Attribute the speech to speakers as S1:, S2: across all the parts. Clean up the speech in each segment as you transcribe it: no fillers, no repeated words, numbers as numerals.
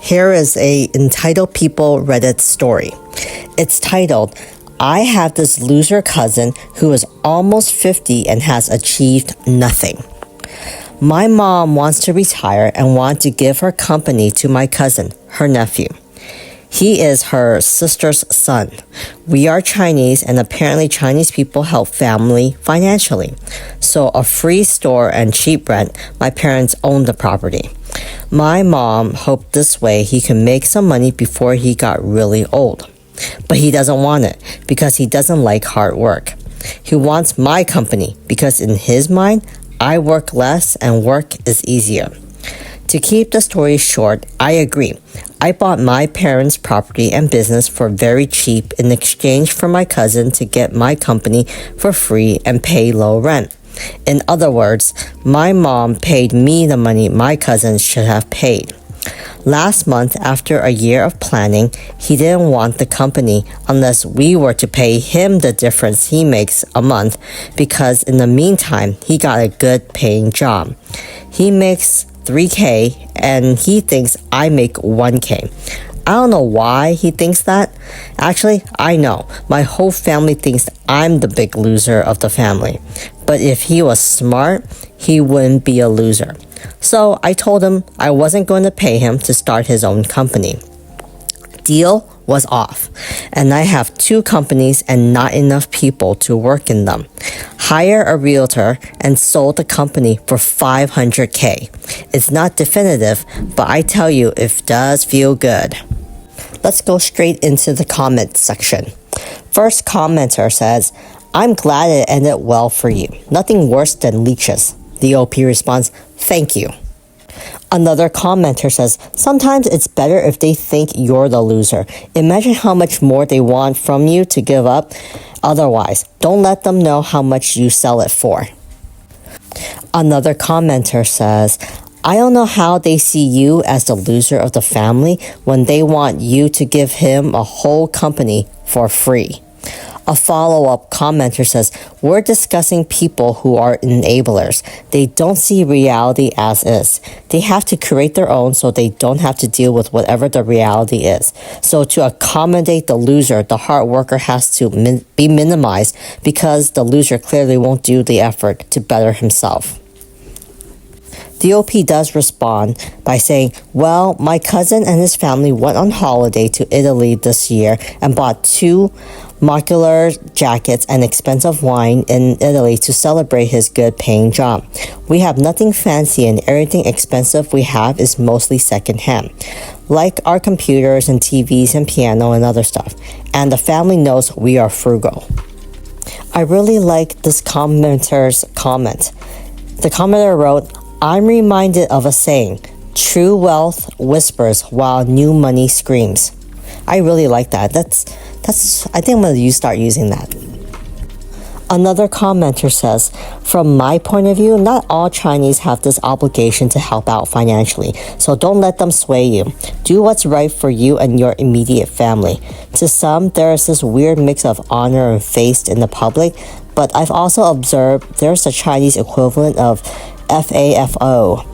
S1: Here is a entitled people Reddit story. It's titled, I have this loser cousin who is almost 50 and has achieved nothing. My mom wants to retire and wants to give her company to my cousin, her nephew. He is her sister's son. We are Chinese and apparently Chinese people help family financially. So a free store and cheap rent, my parents own the property. My mom hoped this way he could make some money before he got really old. But he doesn't want it because he doesn't like hard work. He wants my company because in his mind, I work less and work is easier. To keep the story short, I agree. I bought my parents' property and business for very cheap in exchange for my cousin to get my company for free and pay low rent. In other words, my mom paid me the money my cousin should have paid. Last month, after a year of planning, he didn't want the company unless we were to pay him the difference he makes a month because in the meantime, he got a good paying job. He makes $3,000 and he thinks I make $1,000. I don't know why he thinks that. Actually, I know. My whole family thinks I'm the big loser of the family. But if he was smart, he wouldn't be a loser. So I told him I wasn't going to pay him to start his own company. Deal was off, and I have 2 companies and not enough people to work in them. Hire a realtor and sold the company for $500,000. It's not definitive, but I tell you, it does feel good. Let's go straight into the comment section. First commenter says, I'm glad it ended well for you. Nothing worse than leeches. The OP responds, thank you. Another commenter says, sometimes it's better if they think you're the loser. Imagine how much more they want from you to give up. Otherwise, don't let them know how much you sell it for. Another commenter says, I don't know how they see you as the loser of the family when they want you to give him a whole company for free. A follow-up commenter says, we're discussing people who are enablers. They don't see reality as is. They have to create their own so they don't have to deal with whatever the reality is. So to accommodate the loser, the hard worker has to be minimized because the loser clearly won't do the effort to better himself. The OP does respond by saying, well, my cousin and his family went on holiday to Italy this year and bought 2 modular jackets and expensive wine in Italy to celebrate his good paying job. We have nothing fancy and everything expensive we have is mostly secondhand, like our computers and TVs and piano and other stuff. And the family knows we are frugal. I really like this commenter's comment. The commenter wrote, I'm reminded of a saying, true wealth whispers while new money screams. I really like that. I think I'm going to start using that. Another commenter says, from my point of view, not all Chinese have this obligation to help out financially, so don't let them sway you. Do what's right for you and your immediate family. To some, there is this weird mix of honor and faith in the public, but I've also observed there's a Chinese equivalent of FAFO.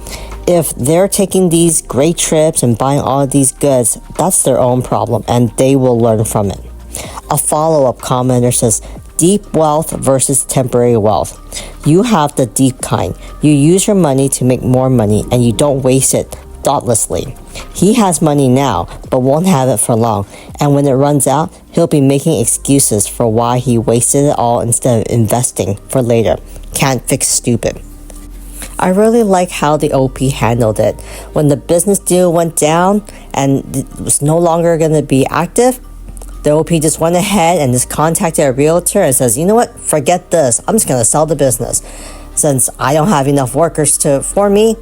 S1: If they're taking these great trips and buying all these goods, that's their own problem and they will learn from it. A follow-up commenter says, deep wealth versus temporary wealth. You have the deep kind. You use your money to make more money and you don't waste it thoughtlessly. He has money now, but won't have it for long. And when it runs out, he'll be making excuses for why he wasted it all instead of investing for later. Can't fix stupid. I really like how the OP handled it. When the business deal went down and it was no longer going to be active, the OP just went ahead and just contacted a realtor and says, you know what, forget this. I'm just going to sell the business. Since I don't have enough workers for me,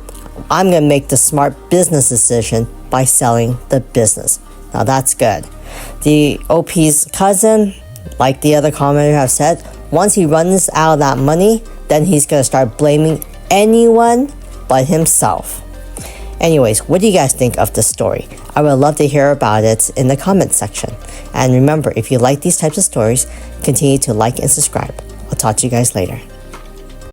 S1: I'm going to make the smart business decision by selling the business. Now that's good. The OP's cousin, like the other commenter have said, once he runs out of that money, then he's going to start blaming anyone but himself. Anyways, what do you guys think of this story? I would love to hear about it in the comment section. And remember, if you like these types of stories, continue to like and subscribe. I'll talk to you guys later.